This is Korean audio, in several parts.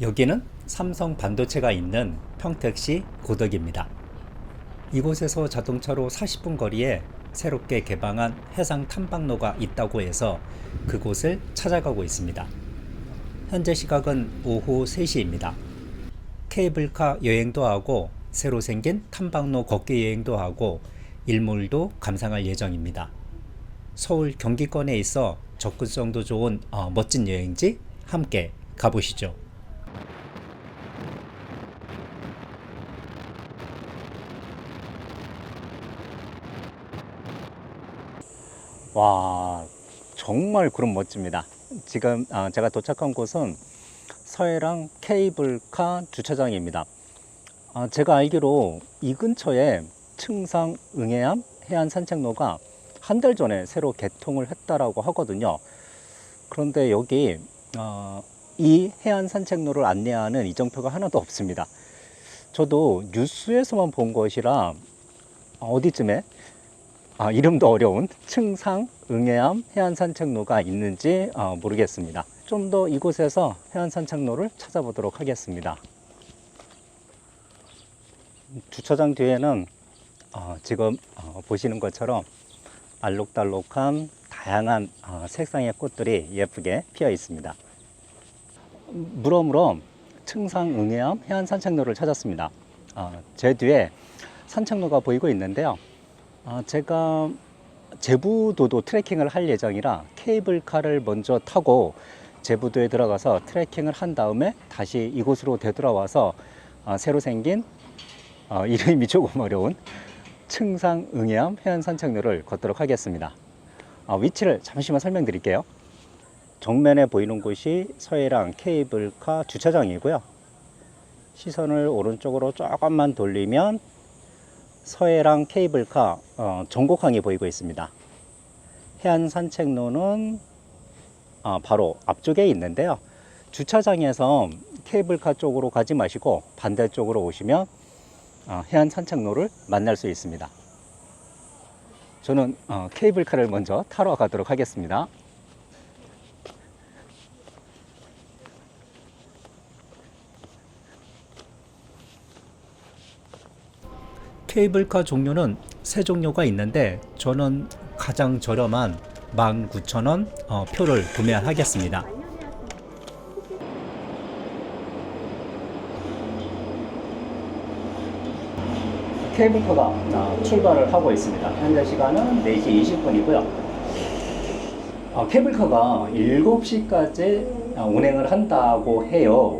여기는 삼성 반도체가 있는 평택시 고덕입니다. 이곳에서 자동차로 40분 거리에 새롭게 개방한 해상 탐방로가 있다고 해서 그곳을 찾아가고 있습니다. 현재 시각은 오후 3시입니다. 케이블카 여행도 하고 새로 생긴 탐방로 걷기 여행도 하고 일몰도 감상할 예정입니다. 서울 경기권에 있어 접근성도 좋은 멋진 여행지 함께 가보시죠. 와, 정말 구름 멋집니다. 지금 제가 도착한 곳은 서해랑 케이블카 주차장입니다. 제가 알기로 이 근처에 층상 응해암 해안 산책로가 한 달 전에 새로 개통을 했다라고 하거든요. 그런데 여기 이 해안 산책로를 안내하는 이정표가 하나도 없습니다. 저도 뉴스에서만 본 것이라 어디쯤에 이름도 어려운 층상 응해암 해안산책로가 있는지 모르겠습니다. 좀 더 이곳에서 해안산책로를 찾아보도록 하겠습니다. 주차장 뒤에는 지금 보시는 것처럼 알록달록한 다양한 색상의 꽃들이 예쁘게 피어 있습니다. 무럭무럭 층상 응해암 해안산책로를 찾았습니다. 제 뒤에 산책로가 보이고 있는데요. 제가 제부도도 트레킹을 할 예정이라 케이블카를 먼저 타고 제부도에 들어가서 트레킹을 한 다음에 다시 이곳으로 되돌아와서 새로 생긴 이름이 조금 어려운 층상 응해암 해안 산책로를 걷도록 하겠습니다. 위치를 잠시만 설명드릴게요. 정면에 보이는 곳이 서해랑 케이블카 주차장이고요. 시선을 오른쪽으로 조금만 돌리면 서해랑 케이블카 전곡항이 보이고 있습니다. 해안 산책로는 바로 앞쪽에 있는데요. 주차장에서 케이블카 쪽으로 가지 마시고 반대쪽으로 오시면 해안 산책로를 만날 수 있습니다. 저는 케이블카를 먼저 타러 가도록 하겠습니다. 케이블카 종류는 세 종류가 있는데 저는 가장 저렴한 19,000원 표를 구매하겠습니다. 케이블카가 출발을 하고 있습니다. 현재 시간은 4시 20분이고요. 케이블카가 7시까지 운행을 한다고 해요.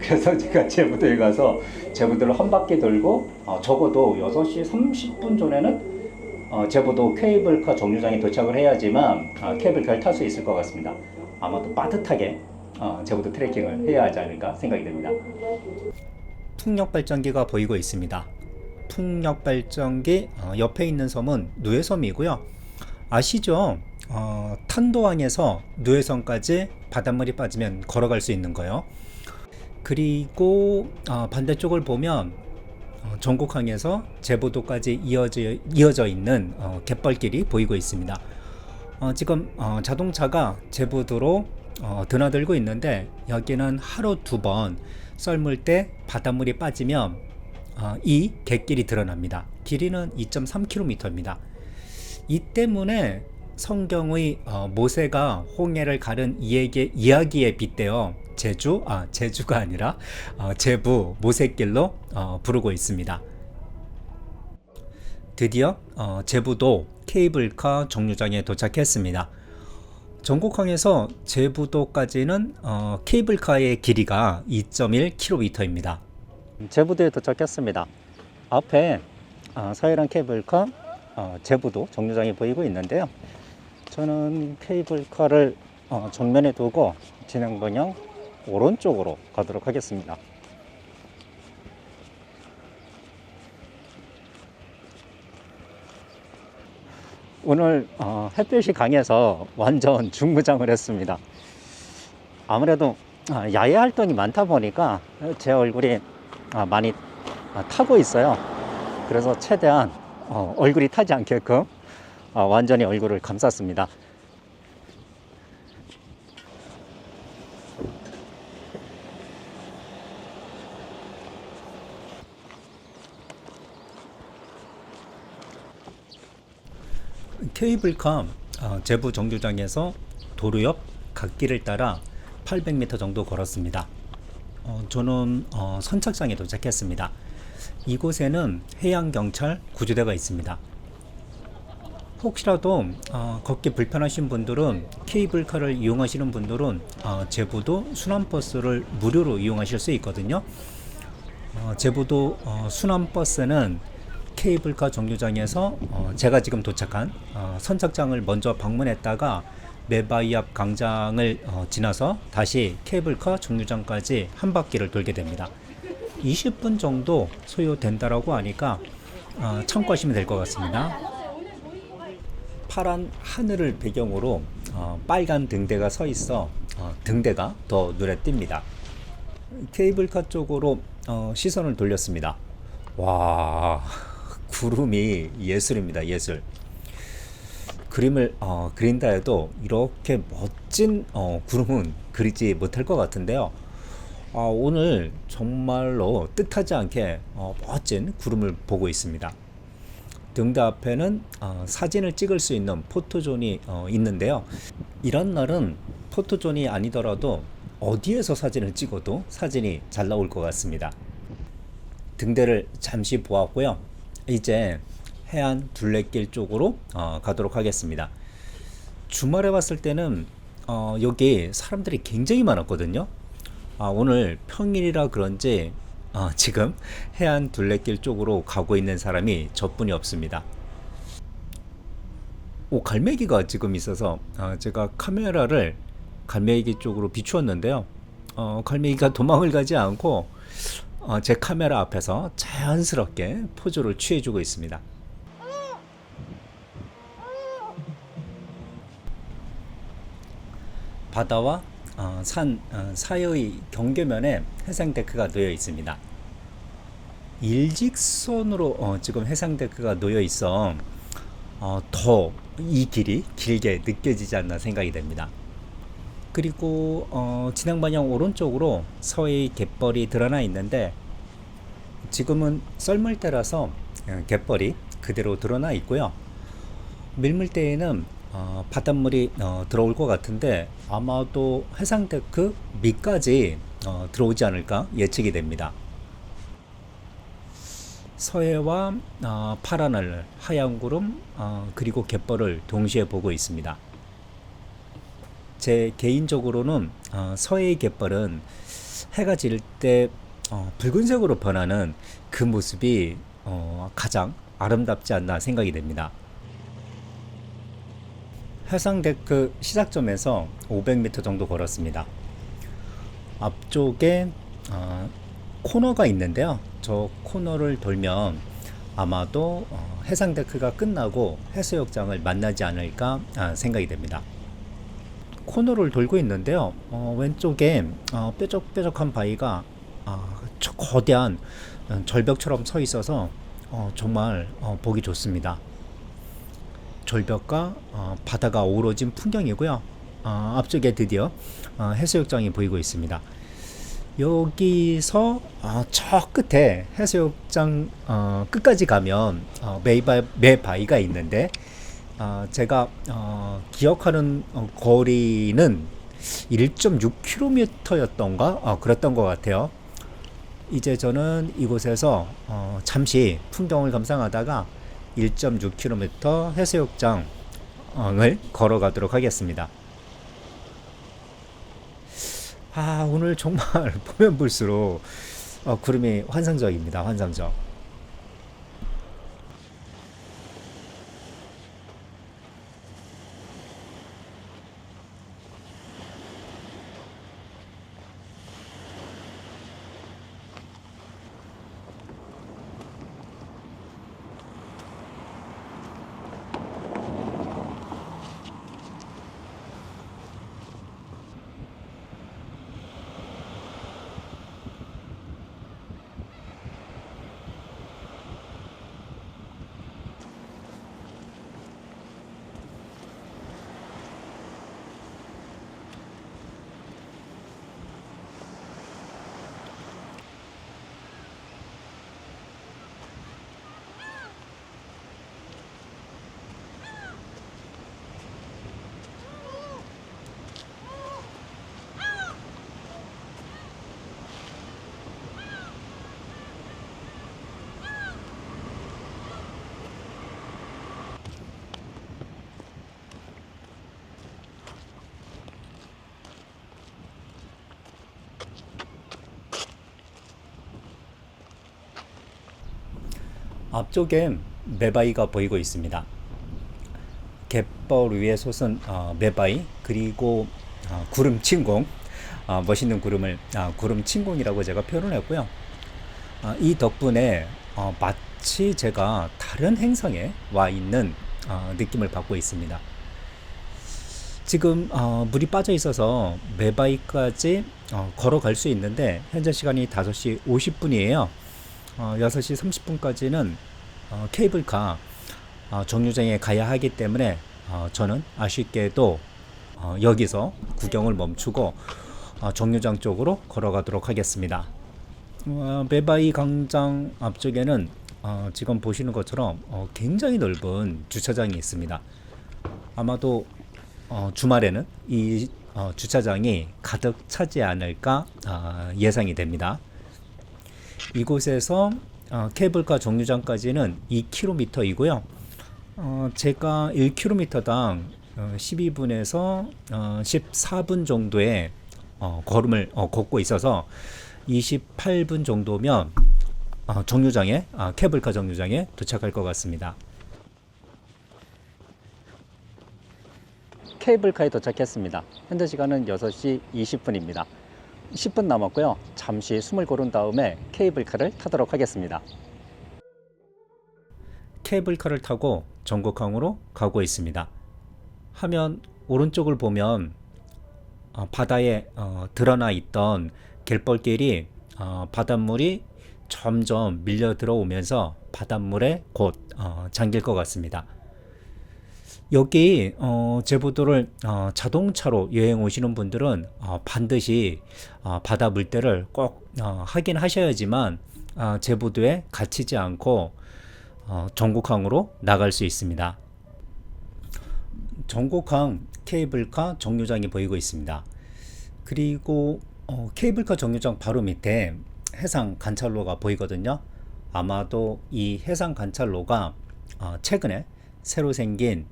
그래서 제가 제부도에 가서 제부도를 한 바퀴 돌고 적어도 6시 30분 전에는 제부도 케이블카 정류장에 도착을 해야지만 케이블카를 탈 수 있을 것 같습니다. 아마도 빠듯하게 제부도 트레킹을 해야 하지 않을까 생각이 됩니다. 풍력발전기가 보이고 있습니다. 풍력발전기 옆에 있는 섬은 누에섬이고요. 아시죠? 탄도항에서 누에섬까지 바닷물이 빠지면 걸어갈 수 있는 거요. 그리고 반대쪽을 보면 전곡항에서 제부도까지 이어져 있는 갯벌길이 보이고 있습니다. 지금 자동차가 제부도로 드나들고 있는데 여기는 하루 2번 썰물 때 바닷물이 빠지면 이 갯길이 드러납니다. 길이는 2.3km입니다. 이 때문에 성경의 모세가 홍해를 가른 이야기에 빗대어 제주가 아니라 제부 모세길로 부르고 있습니다. 드디어 제부도 케이블카 정류장에 도착했습니다. 전곡항에서 제부도까지는 케이블카의 길이가 2.1km입니다. 제부도에 도착했습니다. 앞에 서해랑 케이블카 제부도 정류장이 보이고 있는데요. 저는 케이블카를 정면에 두고 진행 방향 오른쪽으로 가도록 하겠습니다. 오늘 햇볕이 강해서 완전 중무장을 했습니다. 아무래도 야외 활동이 많다 보니까 제 얼굴이 많이 타고 있어요. 그래서 최대한 얼굴이 타지 않게끔 완전히 얼굴을 감쌌습니다. 케이블카 제부 정류장에서 도로 옆 갓길을 따라 800m 정도 걸었습니다. 저는 선착장에 도착했습니다. 이곳에는 해양경찰 구조대가 있습니다. 혹시라도 걷기 불편하신 분들은, 케이블카를 이용하시는 분들은 제부도 순환버스를 무료로 이용하실 수 있거든요. 제부도 순환버스는 케이블카 정류장에서 제가 지금 도착한 선착장을 먼저 방문했다가 메바이압 광장을 지나서 다시 케이블카 정류장까지 한 바퀴를 돌게 됩니다. 20분 정도 소요된다라고 하니까 참고하시면 될 것 같습니다. 파란 하늘을 배경으로 빨간 등대가 서 있어 등대가 더 눈에 띕니다. 케이블카 쪽으로 시선을 돌렸습니다. 와, 구름이 예술입니다. 예술. 그림을 그린다 해도 이렇게 멋진 구름은 그리지 못할 것 같은데요. 오늘 정말로 뜻하지 않게 멋진 구름을 보고 있습니다. 등대 앞에는 사진을 찍을 수 있는 포토존이 있는데요. 이런 날은 포토존이 아니더라도 어디에서 사진을 찍어도 사진이 잘 나올 것 같습니다. 등대를 잠시 보았고요. 이제 해안 둘레길 쪽으로 가도록 하겠습니다. 주말에 왔을 때는 여기 사람들이 굉장히 많았거든요. 오늘 평일이라 그런지 지금 해안 둘레길 쪽으로 가고 있는 사람이 저뿐이 없습니다. 갈매기가 지금 있어서 제가 카메라를 갈매기 쪽으로 비추었는데요. 갈매기가 도망을 가지 않고 제 카메라 앞에서 자연스럽게 포즈를 취해주고 있습니다. 바다와 산 사이의 경계면에 해상데크가 놓여 있습니다. 일직선으로 지금 해상데크가 놓여 있어 더 이 길이 길게 느껴지지 않나 생각이 됩니다. 그리고 진행 방향 오른쪽으로 서해의 갯벌이 드러나 있는데 지금은 썰물 때라서 갯벌이 그대로 드러나 있고요. 밀물 때에는 바닷물이 들어올 것 같은데 아마도 해상데크 밑까지 들어오지 않을까 예측이 됩니다. 서해와 파란 하늘, 하얀 구름, 그리고 갯벌을 동시에 보고 있습니다. 제 개인적으로는 서해의 갯벌은 해가 질 때 붉은색으로 변하는 그 모습이 가장 아름답지 않나 생각이 됩니다. 해상데크 시작점에서 500m 정도 걸었습니다. 앞쪽에 코너가 있는데요. 저 코너를 돌면 아마도 해상데크가 끝나고 해수욕장을 만나지 않을까 생각이 됩니다. 코너를 돌고 있는데요. 왼쪽에 뾰족뾰족한 바위가 거대한 절벽처럼 서 있어서 정말 보기 좋습니다. 절벽과 바다가 어우러진 풍경이고요. 앞쪽에 드디어 해수욕장이 보이고 있습니다. 여기서 저 끝에 해수욕장 끝까지 가면 메바이가 있는데 제가 기억하는 거리는 1.6km였던가 그랬던 것 같아요. 이제 저는 이곳에서 잠시 풍경을 감상하다가 1.6km 해수욕장을 걸어가도록 하겠습니다. 오늘 정말 보면 볼수록 구름이 환상적입니다. 환상적. 앞쪽에 메바이가 보이고 있습니다. 갯벌 위에 솟은 메바이, 그리고 구름 침공, 멋있는 구름을 구름 침공이라고 제가 표현을 했고요. 이 덕분에 마치 제가 다른 행성에 와 있는 느낌을 받고 있습니다. 지금 물이 빠져 있어서 메바이까지 걸어갈 수 있는데 현재 시간이 5시 50분이에요. 6시 30분까지는 케이블카 정류장에 가야 하기 때문에 저는 아쉽게도 여기서 구경을 멈추고 정류장 쪽으로 걸어가도록 하겠습니다. 메바이 광장 앞쪽에는 지금 보시는 것처럼 굉장히 넓은 주차장이 있습니다. 아마도 주말에는 이 주차장이 가득 차지 않을까 예상이 됩니다. 이곳에서 케이블카 정류장까지는 2km이고요. 제가 1km당 12분에서 14분 정도의 걸음을 걷고 있어서 28분 정도면 정류장에 케이블카 정류장에 도착할 것 같습니다. 케이블카에 도착했습니다. 현재 시간은 6시 20분입니다. 10분 남았고요. 잠시 숨을 고른 다음에 케이블카를 타도록 하겠습니다. 케이블카를 타고 전곡항으로 가고 있습니다. 화면 오른쪽을 보면 바다에 드러나 있던 갯벌길이 바닷물이 점점 밀려 들어오면서 바닷물에 곧 잠길 것 같습니다. 여기 제부도를 자동차로 여행 오시는 분들은 반드시 바다 물때를 꼭 확인하셔야지만 제부도에 갇히지 않고 전곡항으로 나갈 수 있습니다. 전곡항 케이블카 정류장이 보이고 있습니다. 그리고 케이블카 정류장 바로 밑에 해상 관찰로가 보이거든요. 아마도 이 해상 관찰로가 최근에 새로 생긴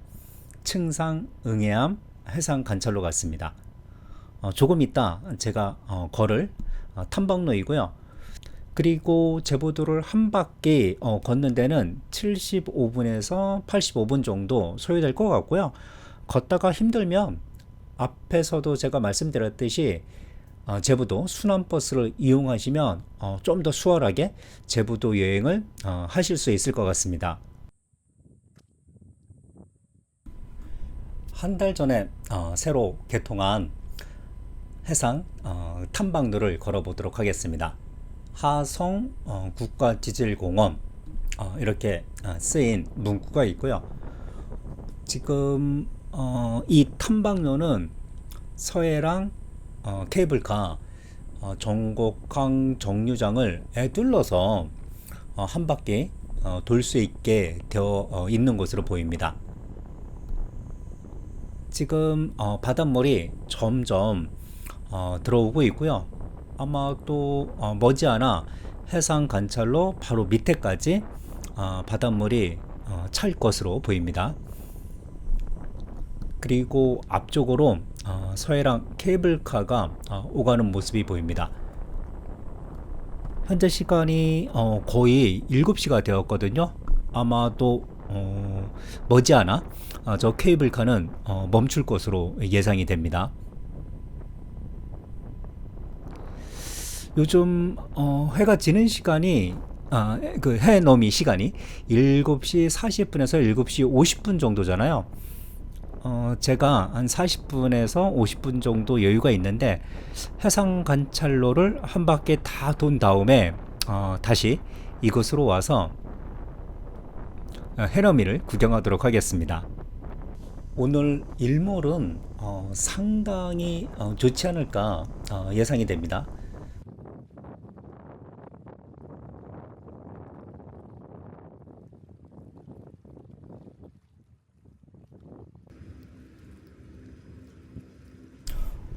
층상 응해암 해상 관찰로 같습니다. 조금 이따 제가 걸을 탐방로이고요. 그리고 제부도를 한 바퀴 걷는 데는 75분에서 85분 정도 소요될 것 같고요. 걷다가 힘들면 앞에서도 제가 말씀드렸듯이 제부도 순환버스를 이용하시면 좀 더 수월하게 제부도 여행을 하실 수 있을 것 같습니다. 한 달 전에 새로 개통한 해상 탐방로를 걸어보도록 하겠습니다. 하성 국가지질공원 이렇게 쓰인 문구가 있고요. 지금 이 탐방로는 서해랑 케이블카 전곡항 정류장을 에둘러서 한 바퀴 돌 수 있게 되어 있는 것으로 보입니다. 지금 바닷물이 점점 들어오고 있고요. 아마도 머지않아 해상 관찰로 바로 밑에까지 바닷물이 찰 것으로 보입니다. 그리고 앞쪽으로 서해랑 케이블카가 오가는 모습이 보입니다. 현재 시간이 거의 7시가 되었거든요. 아마도 머지않아 저 케이블카는 멈출 것으로 예상이 됩니다. 요즘 해가 지는 시간이 그 해 너미 시간이 7시 40분에서 7시 50분 정도잖아요. 제가 한 40분에서 50분 정도 여유가 있는데 해상 관찰로를 한 바퀴 다 돈 다음에 다시 이곳으로 와서 해넘이를 구경하도록 하겠습니다. 오늘 일몰은 상당히 좋지 않을까 예상이 됩니다.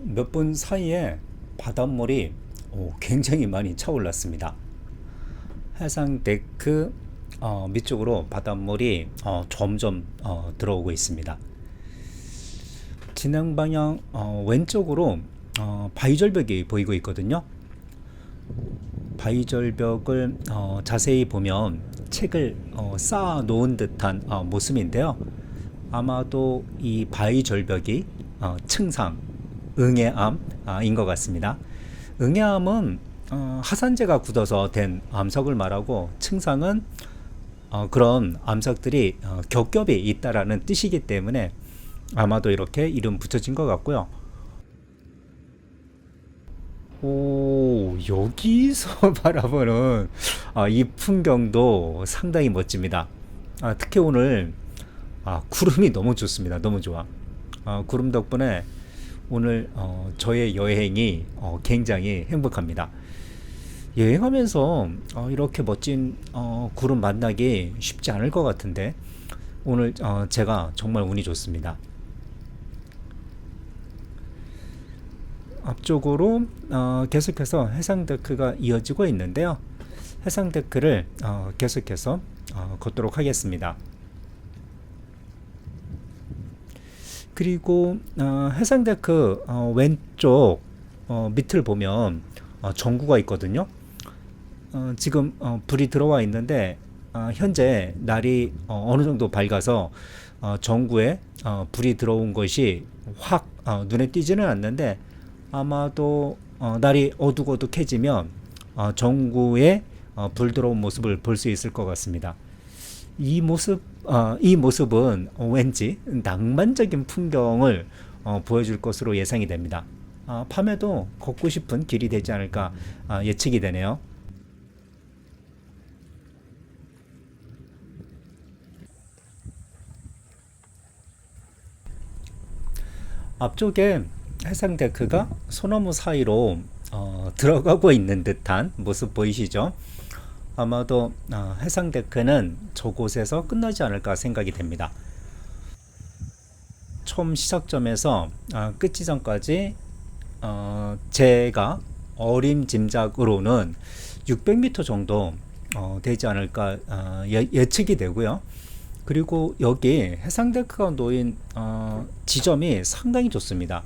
몇 분 사이에 바닷물이 굉장히 많이 차올랐습니다. 해상 데크 밑쪽으로 바닷물이 점점 들어오고 있습니다. 진행 방향 왼쪽으로 바위절벽이 보이고 있거든요. 바위절벽을 자세히 보면 책을 쌓아 놓은 듯한 모습인데요. 아마도 이 바위절벽이 층상, 응애암인 것 같습니다. 응애암은 하산재가 굳어서 된 암석을 말하고, 층상은 그런 암석들이 겹겹이 있다라는 뜻이기 때문에 아마도 이렇게 이름 붙여진 것 같고요. 오, 여기서 바라보는 이 풍경도 상당히 멋집니다. 특히 오늘 구름이 너무 좋습니다. 너무 좋아. 구름 덕분에 오늘 저의 여행이 굉장히 행복합니다. 여행하면서 이렇게 멋진 구름 만나기 쉽지 않을 것 같은데, 오늘 제가 정말 운이 좋습니다. 앞쪽으로 계속해서 해상데크가 이어지고 있는데요. 해상데크를 계속해서 걷도록 하겠습니다. 그리고 해상데크 왼쪽 밑을 보면 전구가 있거든요. 지금 불이 들어와 있는데, 현재 날이 어느 정도 밝아서 전구에 불이 들어온 것이 확 눈에 띄지는 않는데, 아마도 날이 어둑어둑해지면 전구에 불 들어온 모습을 볼 수 있을 것 같습니다. 이 모습은 왠지 낭만적인 풍경을 보여줄 것으로 예상이 됩니다. 밤에도 걷고 싶은 길이 되지 않을까 예측이 되네요. 앞쪽에 해상데크가 소나무 사이로 들어가고 있는 듯한 모습 보이시죠? 아마도 해상데크는 저곳에서 끝나지 않을까 생각이 됩니다. 처음 시작점에서 끝 지점까지 제가 어림짐작으로는 600m 정도 되지 않을까 예측이 되고요. 그리고 여기 해상데크가 놓인 지점이 상당히 좋습니다.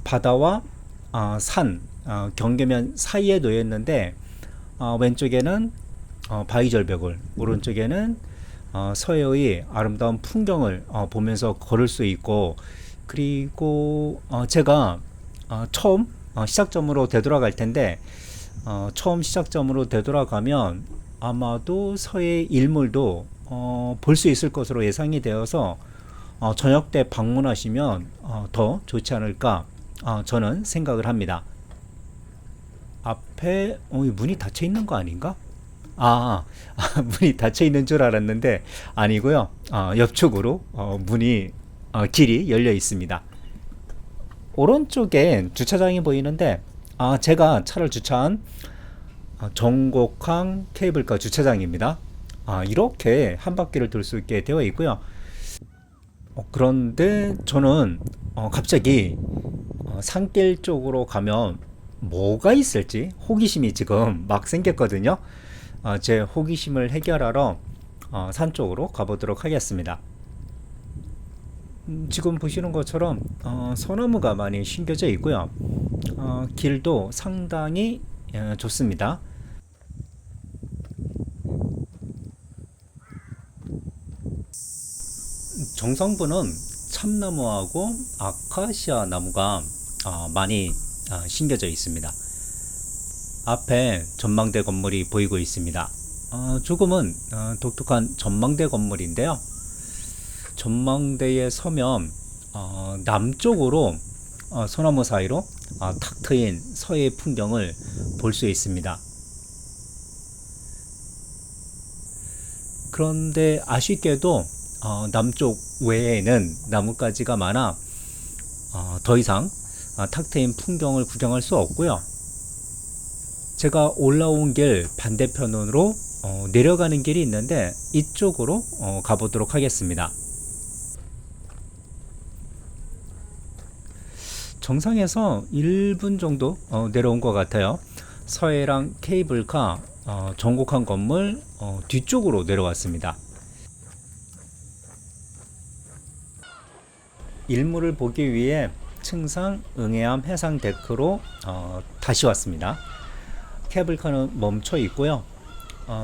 바다와 산, 경계면 사이에 놓여 있는데, 왼쪽에는 바위절벽을, 오른쪽에는 서해의 아름다운 풍경을 보면서 걸을 수 있고, 그리고 제가 처음 시작점으로 되돌아갈 텐데, 처음 시작점으로 되돌아가면 아마도 서해 일몰도 볼 수 있을 것으로 예상이 되어서 저녁 때 방문하시면 더 좋지 않을까 저는 생각을 합니다. 앞에 문이 닫혀 있는 거 아닌가? 문이 닫혀 있는 줄 알았는데 아니고요. 옆쪽으로 길이 열려 있습니다. 오른쪽에 주차장이 보이는데, 제가 차를 주차한 정곡항 케이블카 주차장입니다. 이렇게 한 바퀴를 돌 수 있게 되어 있고요. 그런데 저는 갑자기 산길 쪽으로 가면 뭐가 있을지 호기심이 지금 막 생겼거든요. 제 호기심을 해결하러 산 쪽으로 가보도록 하겠습니다. 지금 보시는 것처럼 소나무가 많이 심겨져 있고요. 길도 상당히 좋습니다. 정상부는 참나무하고 아카시아 나무가 많이 심겨져 있습니다. 앞에 전망대 건물이 보이고 있습니다. 조금은 독특한 전망대 건물인데요. 전망대에 서면 남쪽으로 소나무 사이로 탁 트인 서해 풍경을 볼 수 있습니다. 그런데 아쉽게도 남쪽 외에는 나뭇가지가 많아 더 이상 탁 트인 풍경을 구경할 수 없고요. 제가 올라온 길 반대편으로 내려가는 길이 있는데 이쪽으로 가보도록 하겠습니다. 정상에서 1분 정도 내려온 것 같아요. 서해랑 케이블카 정곡항 건물 뒤쪽으로 내려왔습니다. 일몰을 보기 위해 층상 응해암 해상데크로 다시 왔습니다. 케이블카는 멈춰 있고요.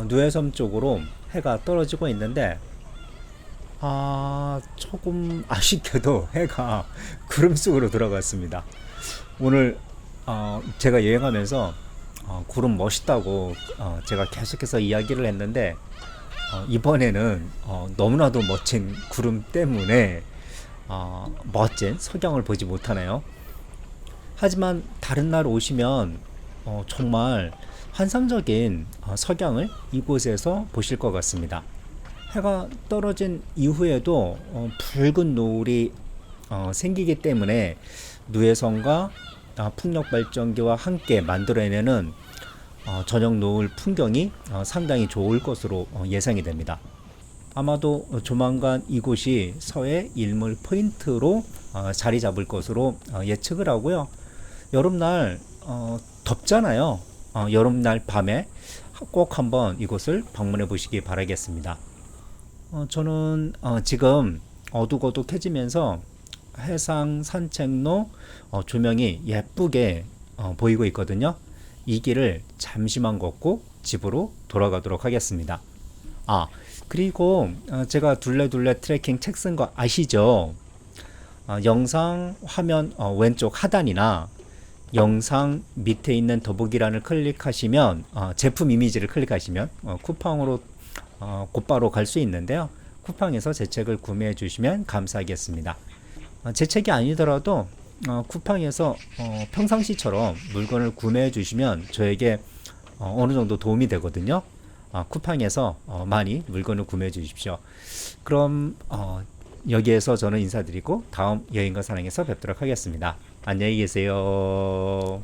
누에섬 쪽으로 해가 떨어지고 있는데 조금 아쉽게도 해가 구름 속으로 들어갔습니다. 오늘 제가 여행하면서 구름 멋있다고 제가 계속해서 이야기를 했는데 이번에는 너무나도 멋진 구름 때문에 멋진 석양을 보지 못하네요. 하지만 다른 날 오시면 정말 환상적인 석양을 이곳에서 보실 것 같습니다. 해가 떨어진 이후에도 붉은 노을이 생기기 때문에 누에섬과 풍력발전기와 함께 만들어내는 저녁 노을 풍경이 상당히 좋을 것으로 예상이 됩니다. 아마도 조만간 이곳이 서해 일몰 포인트로 자리 잡을 것으로 예측을 하고요. 여름날 덥잖아요. 여름날 밤에 꼭 한번 이곳을 방문해 보시기 바라겠습니다. 저는 지금 어둑어둑해지면서 해상 산책로 조명이 예쁘게 보이고 있거든요. 이 길을 잠시만 걷고 집으로 돌아가도록 하겠습니다. 그리고 제가 둘레둘레 트레킹 책 쓴 거 아시죠? 영상 화면 왼쪽 하단이나 영상 밑에 있는 더보기란을 클릭하시면 제품 이미지를 클릭하시면 쿠팡으로 곧바로 갈 수 있는데요. 쿠팡에서 제 책을 구매해 주시면 감사하겠습니다. 제 책이 아니더라도 쿠팡에서 평상시처럼 물건을 구매해 주시면 저에게 어느 정도 도움이 되거든요. 쿠팡에서 많이 물건을 구매해 주십시오. 그럼 여기에서 저는 인사드리고 다음 여행과 사랑에서 뵙도록 하겠습니다. 안녕히 계세요.